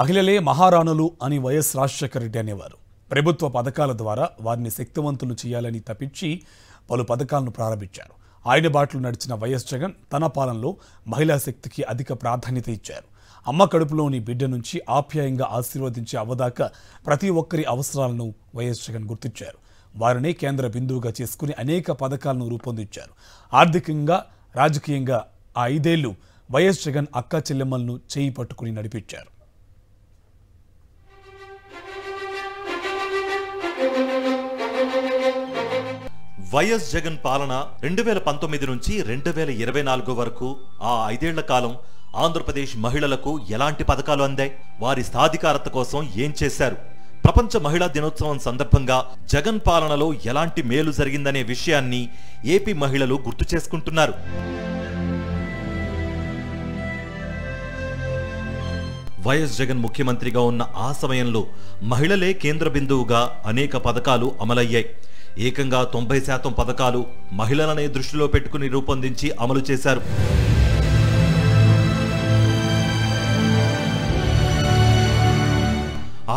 మహిళలే మహారాణులు అని వైఎస్ రాజశేఖర రెడ్డి అనేవారు. ప్రభుత్వ పథకాల ద్వారా వారిని శక్తివంతులు చేయాలని తప్పించి పలు పథకాలను ప్రారంభించారు. ఆయన బాటలు నడిచిన వైఎస్ జగన్ తన పాలనలో మహిళా శక్తికి అధిక ప్రాధాన్యత ఇచ్చారు. అమ్మ కడుపులోని బిడ్డ నుంచి ఆప్యాయంగా ఆశీర్వదించే అవదాకా ప్రతి ఒక్కరి అవసరాలను వైఎస్ జగన్ గుర్తించారు. వారిని కేంద్ర బిందువుగా చేసుకుని అనేక పథకాలను రూపొందించారు. ఆర్థికంగా, రాజకీయంగా ఆ 5 ఏళ్లు వైఎస్ జగన్ అక్క చెల్లెమ్మలను చేయి పట్టుకుని నడిపించారు. వైఎస్ జగన్ పాలన 2019 నుంచి 2024 వరకు ఆ 5 ఏళ్ల కాలం ఆంధ్రప్రదేశ్ మహిళలకు ఎలాంటి పథకాలు అందాయి, వారి సాధికారత కోసం ఏం చేశారు, ప్రపంచ మహిళా దినోత్సవం సందర్భంగా జగన్ పాలనలో ఎలాంటి మేలు జరిగిందనే విషయాన్ని ఏపీ మహిళలు గుర్తు చేసుకుంటున్నారు. వైఎస్ జగన్ ముఖ్యమంత్రిగా ఉన్న ఆ సమయంలో మహిళలే కేంద్ర బిందువుగా అనేక పథకాలు అమలయ్యాయి. ఏకంగా 90% పథకాలు మహిళలనే దృష్టిలో పెట్టుకుని రూపొందించి అమలు చేశారు.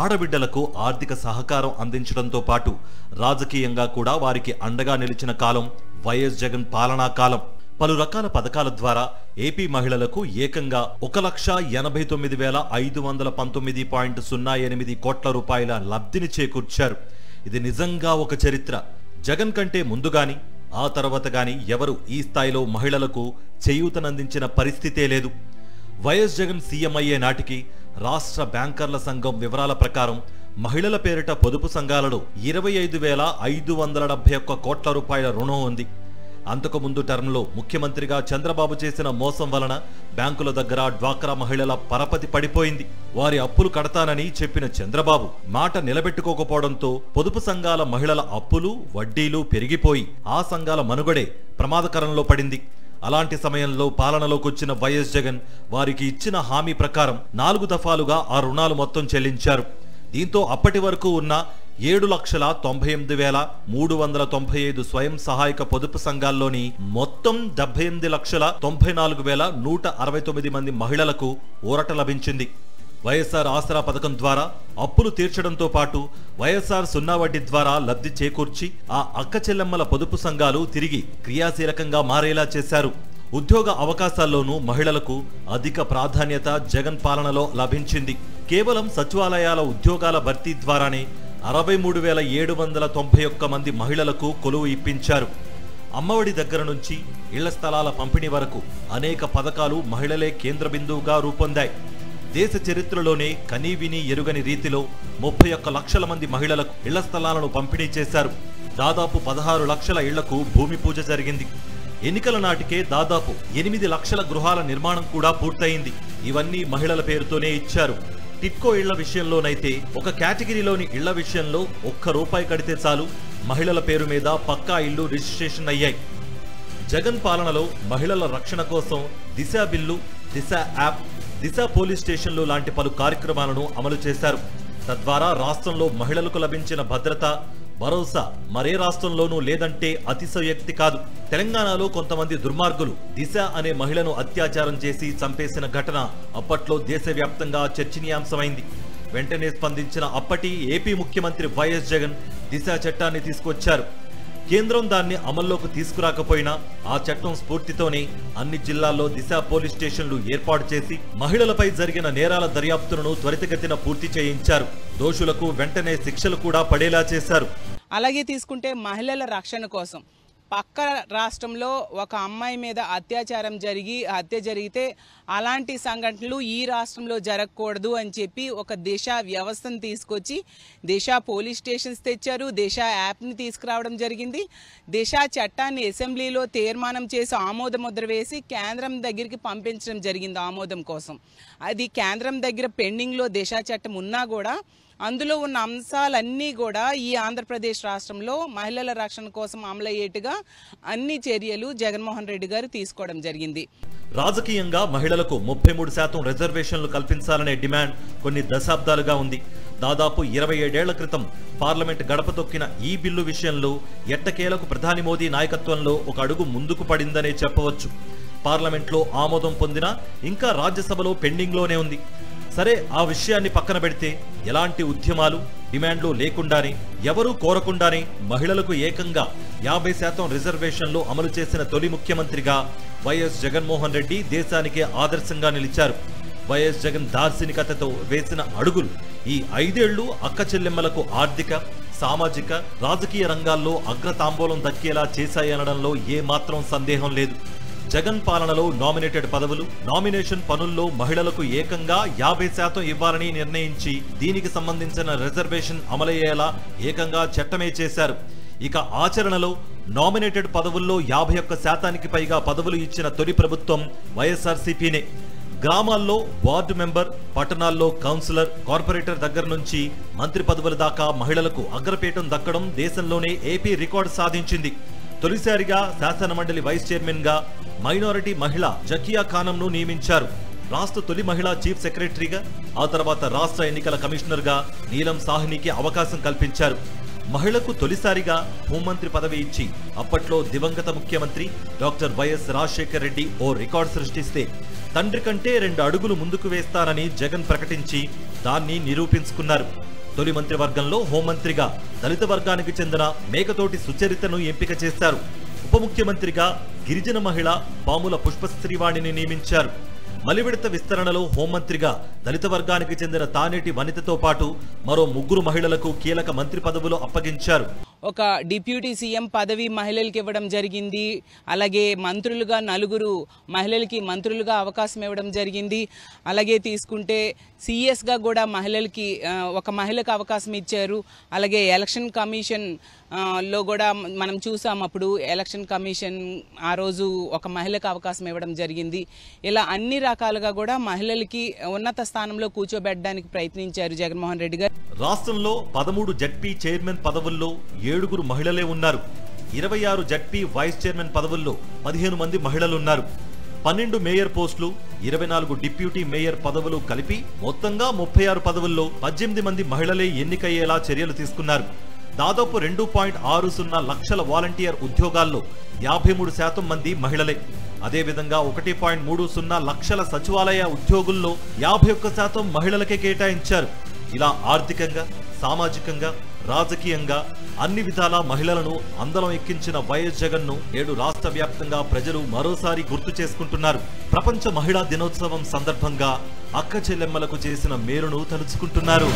ఆడబిడ్డలకు ఆర్థిక సహకారం అందించడంతో పాటు రాజకీయంగా కూడా వారికి అండగా నిలిచిన కాలం వైఎస్ జగన్ పాలనా కాలం. పలు రకాల పథకాల ద్వారా ఏపీ మహిళలకు ఏకంగా 1,89,519.08 కోట్ల రూపాయల లబ్ధిని చేకూర్చారు. ఇది నిజంగా ఒక చరిత్ర. జగన్ కంటే ముందు గాని ఆ తర్వాత గాని ఎవరు ఈ స్థాయిలో మహిళలకు చేయూతనందించిన పరిస్థితే లేదు. వైఎస్ జగన్ సీఎం అయ్యే నాటికి రాష్ట్ర బ్యాంకర్ల సంఘం వివరాల ప్రకారం మహిళల పేరిట పొదుపు సంఘాలలో 25,571 కోట్ల రూపాయల రుణం ఉంది. అంతకుముందు టర్మ్లో ముఖ్యమంత్రిగా చంద్రబాబు చేసిన మోసం వలన బ్యాంకుల దగ్గర డ్వాక్రా మహిళల పరపతి పడిపోయింది. వారి అప్పులు కడతానని చెప్పిన చంద్రబాబు మాట నిలబెట్టుకోకపోవడంతో పొదుపు సంఘాల మహిళల అప్పులు, వడ్డీలు పెరిగిపోయి ఆ సంఘాల మనుగడే ప్రమాదకరంలో పడింది. అలాంటి సమయంలో పాలనలోకొచ్చిన వైఎస్ జగన్ వారికి ఇచ్చిన హామీ ప్రకారం 4 దఫాలుగా ఆ రుణాలు మొత్తం చెల్లించారు. దీంతో అప్పటి వరకు ఉన్న 7,98,395 స్వయం సహాయక పొదుపు సంఘాల్లోని మొత్తం 78,94,169 మంది మహిళలకు ఊరట లభించింది. వైఎస్ఆర్ ఆసరా పథకం ద్వారా అప్పులు తీర్చడంతో పాటు వైఎస్ఆర్ సున్నా వడ్డీ ద్వారా లబ్ధి చేకూర్చి ఆ అక్క చెల్లెమ్మల పొదుపు సంఘాలు తిరిగి క్రియాశీలకంగా మారేలా చేశారు. ఉద్యోగ అవకాశాల్లోనూ మహిళలకు అధిక ప్రాధాన్యత జగన్ పాలనలో లభించింది. కేవలం సచివాలయాల ఉద్యోగాల భర్తీ ద్వారానే 63,791 మంది మహిళలకు కొలువు ఇప్పించారు. అమ్మఒడి దగ్గర నుంచి ఇళ్ల స్థలాల పంపిణీ వరకు అనేక పథకాలు మహిళలే కేంద్ర బిందువుగా రూపొందాయి. దేశ చరిత్రలోనే కనీవిని ఎరుగని రీతిలో 31 లక్షల మంది మహిళలకు ఇళ్ల స్థలాలను పంపిణీ చేశారు. దాదాపు 16 లక్షల ఇళ్లకు భూమి పూజ జరిగింది. ఎన్నికల నాటికే దాదాపు 8 లక్షల గృహాల నిర్మాణం కూడా పూర్తయింది. ఇవన్నీ మహిళల పేరుతోనే ఇచ్చారు. టిట్కో ఇళ్ల విషయంలోనైతే ఒక కేటగిరీలోని ఇళ్ల విషయంలో ₹1 కడితే చాలు మహిళల పేరు మీద పక్కా ఇళ్లు రిజిస్ట్రేషన్ అయ్యాయి. జగన్ పాలనలో మహిళల రక్షణ కోసం దిశ బిల్లు, దిశ యాప్, దిశ పోలీస్ స్టేషన్లు లాంటి పలు కార్యక్రమాలను అమలు చేశారు. తద్వారా రాష్ట్రంలో మహిళలకు లభించిన భద్రత, భరోసా మరే రాష్ట్రంలోనూ లేదంటే అతిశయోక్తి కాదు. తెలంగాణలో కొంతమంది దుర్మార్గులు దిశ అనే మహిళను అత్యాచారం చేసి చంపేసిన ఘటన అప్పట్లో దేశవ్యాప్తంగా చర్చనీయాంశమైంది. వెంటనే స్పందించిన అప్పటి ఏపీ ముఖ్యమంత్రి వైఎస్ జగన్ దిశ చట్టాన్ని తీసుకొచ్చారు. కేంద్రం దాన్ని అమల్లోకి తీసుకురాకపోయినా ఆ చట్టం స్ఫూర్తితోనే అన్ని జిల్లాల్లో దిశ పోలీస్ స్టేషన్లు ఏర్పాటు చేసి మహిళలపై జరిగిన నేరాల దర్యాప్తులను త్వరితగతిన పూర్తి చేయించారు. దోషులకు వెంటనే శిక్షలు కూడా పడేలా చేశారు. అలాగే తీసుకుంటే మహిళల రక్షణ కోసం పక్క రాష్ట్రంలో ఒక అమ్మాయి మీద అత్యాచారం హత్య జరిగితే అలాంటి సంఘటనలు ఈ రాష్ట్రంలో జరగకూడదు అని చెప్పి ఒక దిశ వ్యవస్థను తీసుకొచ్చి దిశ పోలీస్ స్టేషన్స్ తెచ్చారు. దిశ యాప్ని తీసుకురావడం జరిగింది. దిశ చట్టాన్ని అసెంబ్లీలో తీర్మానం చేసి ఆమోద ముద్ర వేసి కేంద్రం దగ్గరికి పంపించడం జరిగింది ఆమోదం కోసం. అది కేంద్రం దగ్గర పెండింగ్లో దిశ చట్టం ఉన్నా కూడా అందులో ఉన్న అంశాలన్నీ కూడా ఈ ఆంధ్రప్రదేశ్ రాష్ట్రంలో మహిళల రక్షణ కోసం అమలయ్యేట్టుగా అన్ని చర్యలు జగన్మోహన్ రెడ్డి గారు తీసుకోవడం జరిగింది. రాజకీయంగా మహిళలకు 33% రిజర్వేషన్లు కల్పించాలనే డిమాండ్ కొన్ని దశాబ్దాలుగా ఉంది. దాదాపు 27 ఏళ్ల క్రితం పార్లమెంట్ గడప తొక్కిన ఈ బిల్లు విషయంలో ఎట్టకేలకు ప్రధాని మోదీ నాయకత్వంలో ఒక అడుగు ముందుకు పడిందనే చెప్పవచ్చు. పార్లమెంట్లో ఆమోదం పొందినా ఇంకా రాజ్యసభలో పెండింగ్లోనే ఉంది. సరే, ఆ విషయాన్ని పక్కన పెడితే ఎలాంటి ఉద్యమాలు డిమాండ్లు లేకుండానే, ఎవరూ కోరకుండానే మహిళలకు ఏకంగా 50% రిజర్వేషన్లు అమలు చేసిన తొలి ముఖ్యమంత్రిగా వైఎస్ జగన్మోహన్ రెడ్డి దేశానికే ఆదర్శంగా నిలిచారు. వైఎస్ జగన్ దార్శనికతతో వేసిన అడుగులు ఈ 5 ఏళ్లు అక్క చెల్లెమ్మలకు ఆర్థిక, సామాజిక, రాజకీయ రంగాల్లో అగ్రతాంబూలం దక్కేలా చేశాయనడంలో ఏమాత్రం సందేహం లేదు. జగన్ పాలనలో నామినేటెడ్ పదవులు, నామినేషన్ పనుల్లో మహిళలకు ఏకంగా 50% ఇవ్వాలని నిర్ణయించి దీనికి సంబంధించిన రిజర్వేషన్ అమలయ్యేలా ఏకంగా చట్టమే చేశారు. ఇక ఆచరణలో నామినేటెడ్ పదవుల్లో 51% పైగా పదవులు ఇచ్చిన తొలి ప్రభుత్వం వైఎస్ఆర్సీపీనే. గ్రామాల్లో వార్డు మెంబర్, పట్టణాల్లో కౌన్సిలర్, కార్పొరేటర్ దగ్గర నుంచి మంత్రి పదవుల దాకా మహిళలకు అగ్రపీఠం దక్కడం దేశంలోనే ఏపీ రికార్డు సాధించింది. తొలిసారిగా శాసనమండలి వైస్ చైర్మన్ గా మైనారిటీ మహిళ జకియా ఖానంను నియమించారు. రాష్ట్ర తొలి మహిళా చీఫ్ సెక్రటరీగా, ఆ తర్వాత రాష్ట్ర ఎన్నికల కమిషనర్ గా నీలం సాహ్నికి అవకాశం కల్పించారు. మహిళకు తొలిసారిగా హోంమంత్రి పదవి ఇచ్చి అప్పట్లో దివంగత ముఖ్యమంత్రి డాక్టర్ వైఎస్ రాజశేఖర్ రెడ్డి ఓ రికార్డు సృష్టిస్తే, తండ్రి కంటే 2 అడుగులు ముందుకు వేస్తానని జగన్ ప్రకటించి దాన్ని నిరూపించుకున్నారు. తొలి మంత్రివర్గంలో హోంమంత్రిగా దళిత వర్గానికి చెందిన మేకతోటి సుచరితను ఎంపిక చేశారు. ఉప ముఖ్యమంత్రిగా గిరిజన మహిళ పాముల పుష్పశ్రీవాణిని నియమించారు. మలివిడత విస్తరణలో హోంమంత్రిగా దళిత వర్గానికి చెందిన తానేటి వనితతో పాటు మరో 3 మహిళలకు కీలక మంత్రి పదవులు అప్పగించారు. ఒక డిప్యూటీ సీఎం పదవి మహిళలకు ఇవ్వడం జరిగింది. అలాగే మంత్రులుగా 4 మహిళలకి మంత్రులుగా అవకాశం ఇవ్వడం జరిగింది. అలాగే తీసుకుంటే సిఎస్గా కూడా మహిళలకి ఒక మహిళకు అవకాశం ఇచ్చారు. అలాగే ఎలక్షన్ కమిషన్ లో కూడా మనం చూసాం, అప్పుడు ఎలక్షన్ కమిషన్ ఆ రోజు ఒక మహిళకు అవకాశం ఇవ్వడం జరిగింది. ఇలా అన్ని రకాలుగా కూడా మహిళలకి ఉన్నత స్థానంలో కూర్చోబెట్టడానికి ప్రయత్నించారు జగన్మోహన్ రెడ్డి గారు. రాష్ట్రంలో 13 జడ్పీ చైర్మన్ పదవుల్లో 7 మహిళలే ఉన్నారు. 26 జడ్పీ వైస్ చైర్మన్ పదవుల్లో 15 మంది మహిళలున్నారు. 12 మేయర్ పోస్టులు, 24 డిప్యూటీ మేయర్ పదవులు కలిపి మొత్తంగా 36 పదవుల్లో 18 మంది మహిళలే ఎన్నికయ్యేలా చర్యలు తీసుకున్నారు. దాదాపు 2.60 లక్షల వాలంటీర్ ఉద్యోగాల్లో 53% మంది మహిళలే. అదేవిధంగా 1.30 లక్షల సచివాలయ ఉద్యోగుల్లో 51% మహిళలకే కేటాయించారు. ఇలా ఆర్థికంగా, సామాజికంగా, రాజకీయంగా అన్ని విధాలా మహిళలను అందలం ఎక్కించిన వైఎస్ జగన్ను నేడు రాష్ట్ర వ్యాప్తంగా ప్రజలు మరోసారి గుర్తు చేసుకుంటున్నారు. ప్రపంచ మహిళా దినోత్సవం సందర్భంగా అక్క చెల్లెమ్మలకు చేసిన మేలును తలుచుకుంటున్నారు.